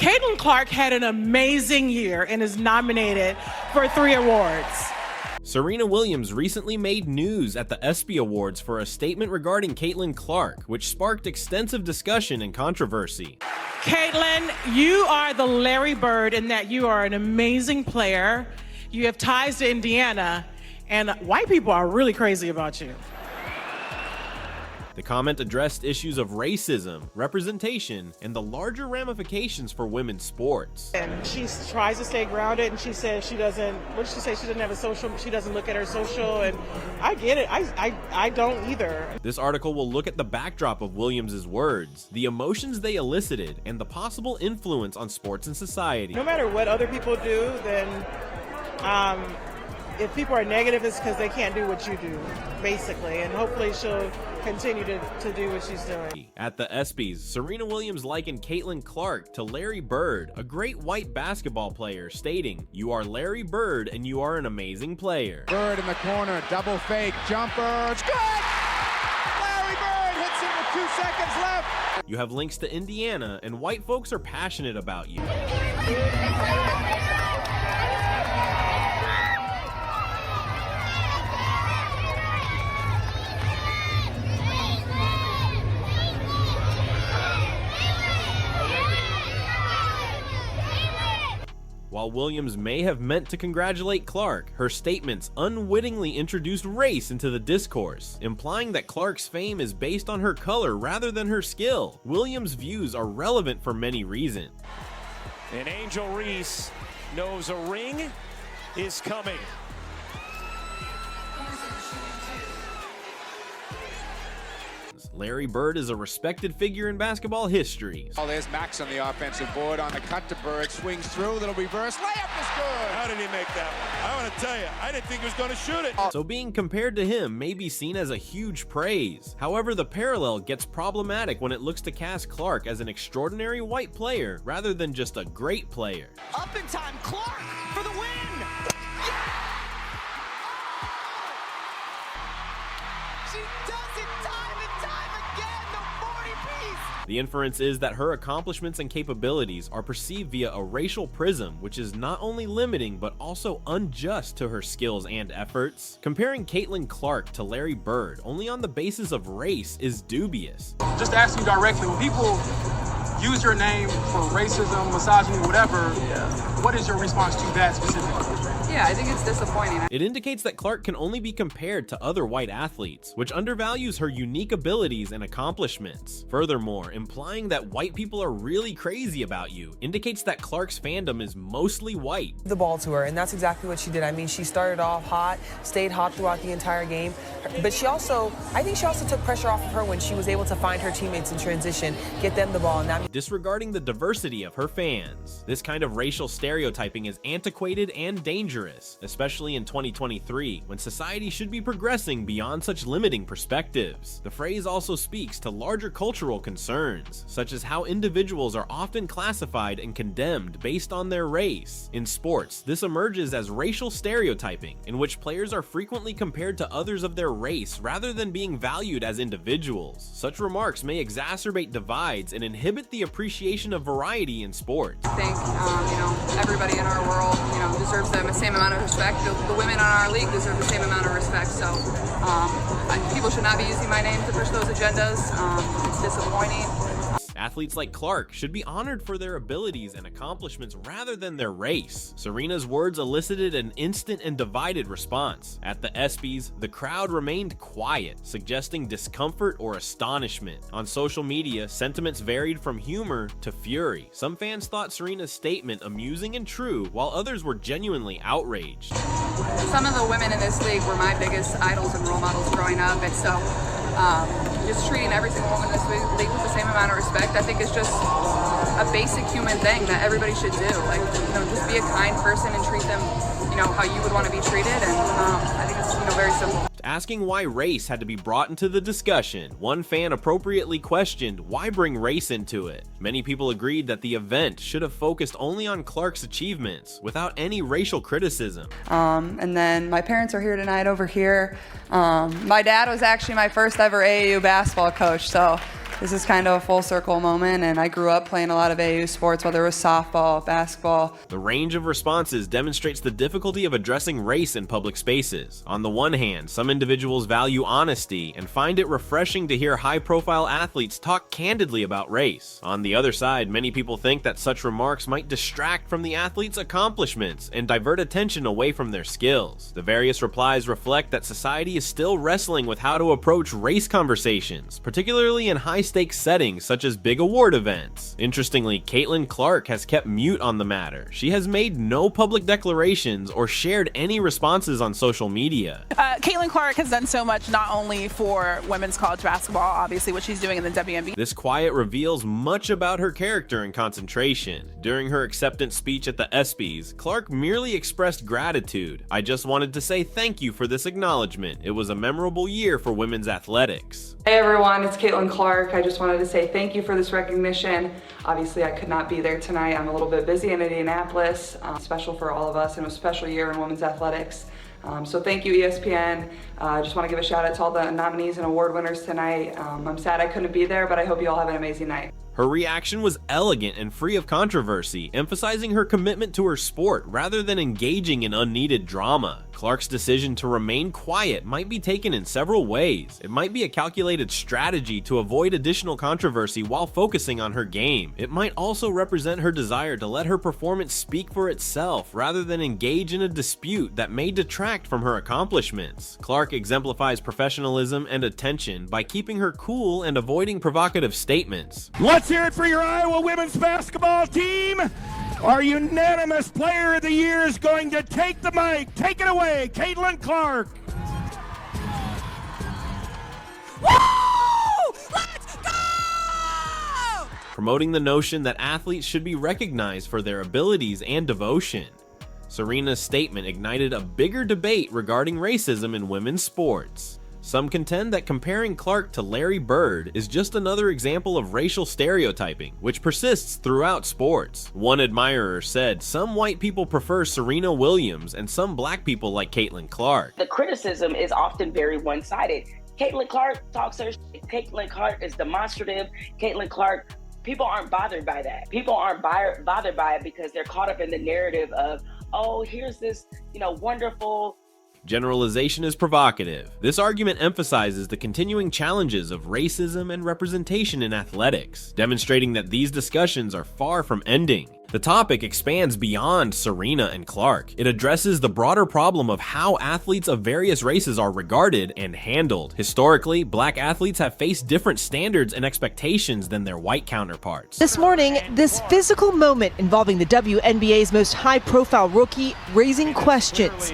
Caitlin Clark had an amazing year and is nominated for 3 awards. Serena Williams recently made news at the ESPY Awards for a statement regarding Caitlin Clark, which sparked extensive discussion and controversy. Caitlin, you are the Larry Bird in that you are an amazing player. You have ties to Indiana, and white people are really crazy about you. The comment addressed issues of racism, representation, and the larger ramifications for women's sports. And she tries to stay grounded, and she says she doesn't, what did she say? She doesn't have a social, she doesn't look at her social, and I get it. I don't either. This article will look at the backdrop of Williams' words, the emotions they elicited, and the possible influence on sports and society. No matter what other people do, then if people are negative, it's because they can't do what you do, basically. And hopefully she'll continue to do what she's doing. At the ESPYs, Serena Williams likened Caitlin Clark to Larry Bird, a great white basketball player, stating, "You are Larry Bird and you are an amazing player." Bird in the corner, double fake, jumper, it's good! Larry Bird hits it with 2 seconds left. You have links to Indiana, and white folks are passionate about you. While Williams may have meant to congratulate Clark, her statements unwittingly introduced race into the discourse, implying that Clark's fame is based on her color rather than her skill. Williams' views are relevant for many reasons. And Angel Reese knows a ring is coming. Larry Bird is a respected figure in basketball history. Oh, there's Max on the offensive board on the cut to Bird, swings through, little reverse, layup is good. How did he make that one? I want to tell you, I didn't think he was going to shoot it. So being compared to him may be seen as a huge praise. However, the parallel gets problematic when it looks to cast Clark as an extraordinary white player rather than just a great player. Up in time, Clark for the win! She does it time and time again, the 40-piece! The inference is that her accomplishments and capabilities are perceived via a racial prism, which is not only limiting but also unjust to her skills and efforts. Comparing Caitlin Clark to Larry Bird only on the basis of race is dubious. Just ask you directly, when people use your name for racism, misogyny, whatever, what is your response to that specifically? Yeah, I think it's disappointing. It indicates that Clark can only be compared to other white athletes, which undervalues her unique abilities and accomplishments. Furthermore, implying that white people are really crazy about you indicates that Clark's fandom is mostly white. The ball to her, and that's exactly what she did. I mean, she started off hot, stayed hot throughout the entire game, but I think she also took pressure off of her when she was able to find her teammates in transition, get them the ball, and that disregarding the diversity of her fans. This kind of racial stereotyping is antiquated and dangerous, especially in 2023, when society should be progressing beyond such limiting perspectives. The phrase also speaks to larger cultural concerns, such as how individuals are often classified and condemned based on their race. In sports, this emerges as racial stereotyping, in which players are frequently compared to others of their race rather than being valued as individuals. Such remarks may exacerbate divides and inhibit the appreciation of variety in sports. I think, everybody in our world, deserves the same amount of respect. The women on our league deserve the same amount of respect. So people should not be using my name to push those agendas. It's disappointing. Athletes like Clark should be honored for their abilities and accomplishments rather than their race. Serena's words elicited an instant and divided response. At the ESPYs, the crowd remained quiet, suggesting discomfort or astonishment. On social media, sentiments varied from humor to fury. Some fans thought Serena's statement amusing and true, while others were genuinely outraged. Some of the women in this league were my biggest idols and role models growing up, and so just treating every single woman in this league with the same amount of respect, I think is just a basic human thing that everybody should do. Like, just be a kind person and treat them, how you would want to be treated, and I think it's, very simple. Asking why race had to be brought into the discussion, one fan appropriately questioned, why bring race into it? Many people agreed that the event should have focused only on Clark's achievements, without any racial criticism. And then my parents are here tonight over here. My dad was actually my first ever AAU basketball coach, so This is kind of a full circle moment, and I grew up playing a lot of AAU sports, whether it was softball, basketball. The range of responses demonstrates the difficulty of addressing race in public spaces. On the one hand, some individuals value honesty and find it refreshing to hear high-profile athletes talk candidly about race. On the other side, many people think that such remarks might distract from the athlete's accomplishments and divert attention away from their skills. The various replies reflect that society is still wrestling with how to approach race conversations, particularly in high-stakes settings such as big award events. Interestingly, Caitlin Clark has kept mute on the matter. She has made no public declarations or shared any responses on social media. Caitlin Clark has done so much not only for women's college basketball, obviously what she's doing in the WNBA. This quiet reveals much about her character and concentration. During her acceptance speech at the ESPYs, Clark merely expressed gratitude. "I just wanted to say thank you for this acknowledgement. It was a memorable year for women's athletics." Hey everyone, it's Caitlin Clark. I just wanted to say thank you for this recognition. Obviously I could not be there tonight. I'm a little bit busy in Indianapolis. Special for all of us, and it was a special year in women's athletics. So thank you, ESPN. I just want to give a shout out to all the nominees and award winners tonight. I'm sad I couldn't be there, but I hope you all have an amazing night. Her reaction was elegant and free of controversy, emphasizing her commitment to her sport rather than engaging in unneeded drama. Clark's decision to remain quiet might be taken in several ways. It might be a calculated strategy to avoid additional controversy while focusing on her game. It might also represent her desire to let her performance speak for itself rather than engage in a dispute that may detract from her accomplishments. Clark exemplifies professionalism and attention by keeping her cool and avoiding provocative statements. Let's hear it for your Iowa women's basketball team. Our unanimous player of the year is going to take the mic. Take it away, Caitlin Clark. Woo! Let's go! Promoting the notion that athletes should be recognized for their abilities and devotion. Serena's statement ignited a bigger debate regarding racism in women's sports. Some contend that comparing Clark to Larry Bird is just another example of racial stereotyping, which persists throughout sports. One admirer said, "Some white people prefer Serena Williams and some black people like Caitlin Clark." The criticism is often very one-sided. Caitlin Clark talks her shit. Caitlin Clark is demonstrative. Caitlin Clark, people aren't bothered by that. People aren't bothered by it because they're caught up in the narrative of, oh, here's this, wonderful. Generalization is provocative. This argument emphasizes the continuing challenges of racism and representation in athletics, demonstrating that these discussions are far from ending. The topic expands beyond Serena and Clark. It addresses the broader problem of how athletes of various races are regarded and handled. Historically, black athletes have faced different standards and expectations than their white counterparts. This morning, this physical moment involving the WNBA's most high-profile rookie raising questions.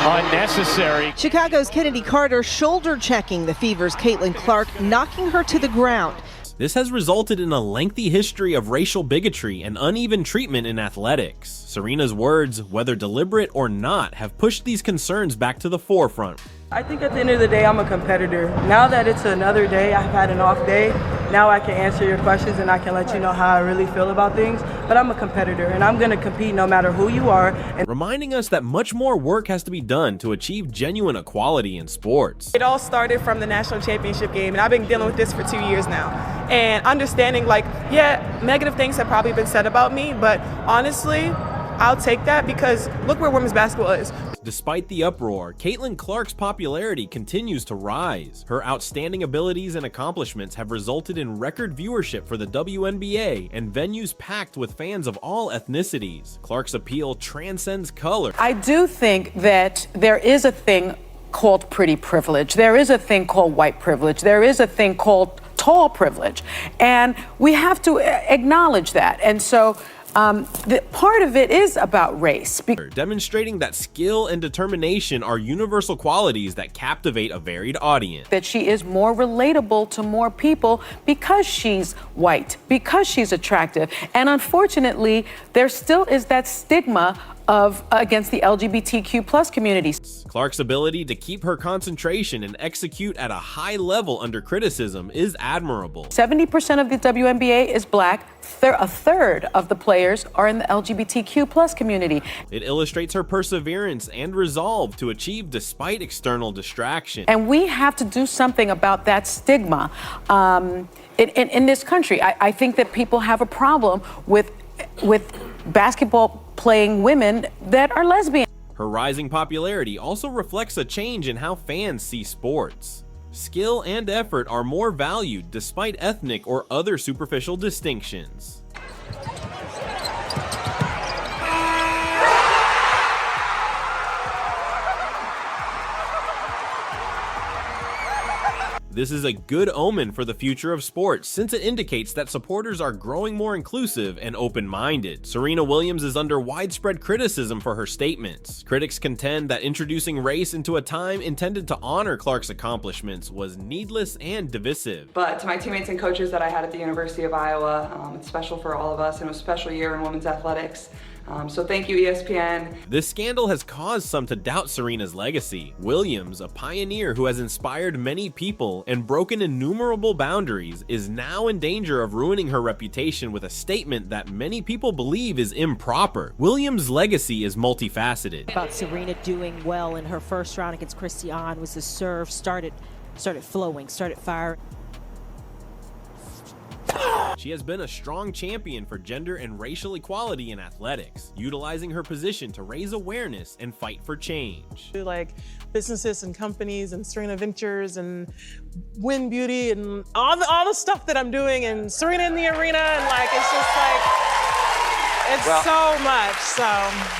Unnecessary. Chicago's Kennedy Carter shoulder-checking the Fever's Caitlin Clark, knocking her to the ground. This has resulted in a lengthy history of racial bigotry and uneven treatment in athletics. Serena's words, whether deliberate or not, have pushed these concerns back to the forefront. I think at the end of the day, I'm a competitor. Now that it's another day, I've had an off day, now I can answer your questions and I can let you know how I really feel about things. But I'm a competitor and I'm going to compete no matter who you are. Reminding us that much more work has to be done to achieve genuine equality in sports. It all started from the national championship game, and I've been dealing with this for 2 years now. And understanding, negative things have probably been said about me, but honestly, I'll take that because look where women's basketball is. Despite the uproar, Caitlin Clark's popularity continues to rise. Her outstanding abilities and accomplishments have resulted in record viewership for the WNBA and venues packed with fans of all ethnicities. Clark's appeal transcends color. I do think that there is a thing called pretty privilege. There is a thing called white privilege. There is a thing called tall privilege. And we have to acknowledge that. And so the part of it is about race. Demonstrating that skill and determination are universal qualities that captivate a varied audience. That she is more relatable to more people because she's white, because she's attractive. And unfortunately, there still is that stigma against the LGBTQ+ communities. Clark's ability to keep her concentration and execute at a high level under criticism is admirable. 70% of the WNBA is black. A third of the players are in the LGBTQ+ community. It illustrates her perseverance and resolve to achieve despite external distraction. And we have to do something about that stigma in this country. I think that people have a problem with basketball playing women that are lesbian. Her rising popularity also reflects a change in how fans see sports. Skill and effort are more valued despite ethnic or other superficial distinctions. This is a good omen for the future of sports since it indicates that supporters are growing more inclusive and open-minded. Serena Williams is under widespread criticism for her statements. Critics contend that introducing race into a time intended to honor Clark's accomplishments was needless and divisive. But to my teammates and coaches that I had at the University of Iowa, it's special for all of us, and it was a special year in women's athletics. So thank you, ESPN. This scandal has caused some to doubt Serena's legacy. Williams, a pioneer who has inspired many people and broken innumerable boundaries, is now in danger of ruining her reputation with a statement that many people believe is improper. Williams' legacy is multifaceted. About Serena doing well in her first round against Christiane was the serve started flowing, started firing. She has been a strong champion for gender and racial equality in athletics, utilizing her position to raise awareness and fight for change. Like businesses and companies and Serena Ventures and Win Beauty and all the stuff that I'm doing and Serena in the Arena, and like it's just like it's so much. So.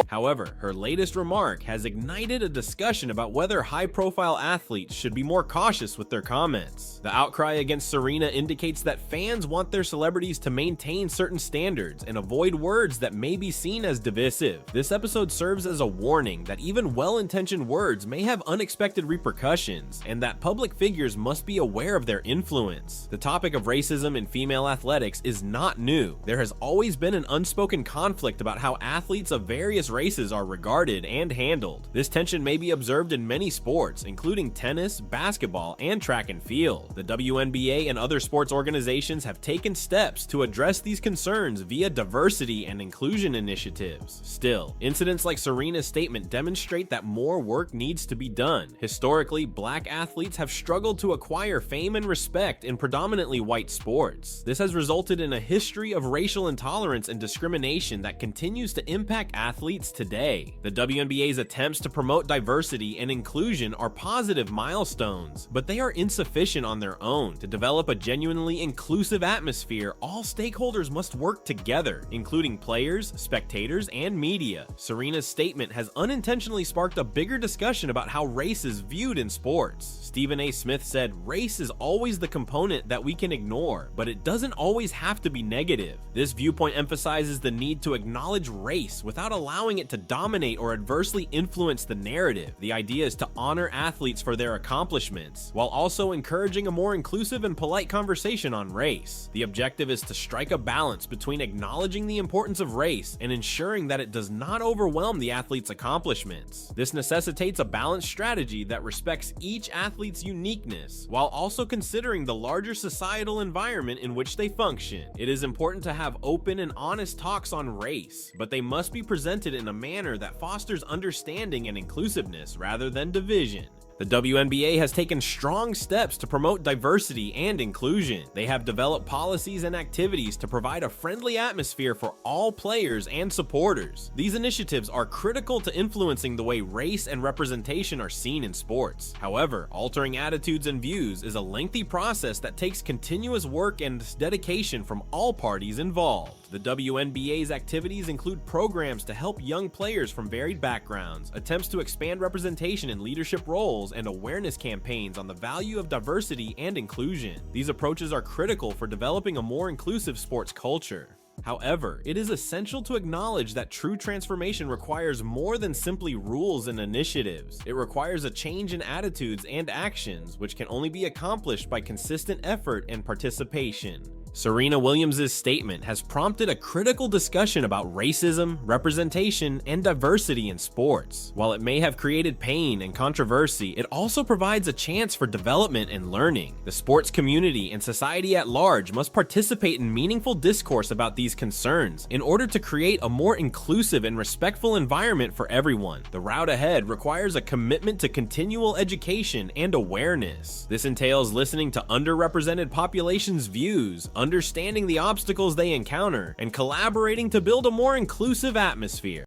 However, her latest remark has ignited a discussion about whether high-profile athletes should be more cautious with their comments. The outcry against Serena indicates that fans want their celebrities to maintain certain standards and avoid words that may be seen as divisive. This episode serves as a warning that even well-intentioned words may have unexpected repercussions, and that public figures must be aware of their influence. The topic of racism in female athletics is not new. There has always been an unspoken conflict about how athletes of various races are regarded and handled. This tension may be observed in many sports, including tennis, basketball, and track and field. The WNBA and other sports organizations have taken steps to address these concerns via diversity and inclusion initiatives. Still, incidents like Serena's statement demonstrate that more work needs to be done. Historically, black athletes have struggled to acquire fame and respect in predominantly white sports. This has resulted in a history of racial intolerance and discrimination that continues to impact athletes today. The WNBA's attempts to promote diversity and inclusion are positive milestones, but they are insufficient on their own. To develop a genuinely inclusive atmosphere, all stakeholders must work together, including players, spectators, and media. Serena's statement has unintentionally sparked a bigger discussion about how race is viewed in sports. Stephen A. Smith said, "Race is always the component that we can ignore, but it doesn't always have to be negative." This viewpoint emphasizes the need to acknowledge race without allowing it to dominate or adversely influence the narrative. The idea is to honor athletes for their accomplishments, while also encouraging a more inclusive and polite conversation on race. The objective is to strike a balance between acknowledging the importance of race and ensuring that it does not overwhelm the athlete's accomplishments. This necessitates a balanced strategy that respects each athlete's uniqueness, while also considering the larger societal environment in which they function. It is important to have open and honest talks on race, but they must be presented in a manner that fosters understanding and inclusiveness rather than division. The WNBA has taken strong steps to promote diversity and inclusion. They have developed policies and activities to provide a friendly atmosphere for all players and supporters. These initiatives are critical to influencing the way race and representation are seen in sports. However, altering attitudes and views is a lengthy process that takes continuous work and dedication from all parties involved. The WNBA's activities include programs to help young players from varied backgrounds, attempts to expand representation in leadership roles, and awareness campaigns on the value of diversity and inclusion. These approaches are critical for developing a more inclusive sports culture. However, it is essential to acknowledge that true transformation requires more than simply rules and initiatives. It requires a change in attitudes and actions, which can only be accomplished by consistent effort and participation. Serena Williams' statement has prompted a critical discussion about racism, representation, and diversity in sports. While it may have created pain and controversy, it also provides a chance for development and learning. The sports community and society at large must participate in meaningful discourse about these concerns in order to create a more inclusive and respectful environment for everyone. The route ahead requires a commitment to continual education and awareness. This entails listening to underrepresented populations' views, understanding the obstacles they encounter, and collaborating to build a more inclusive atmosphere.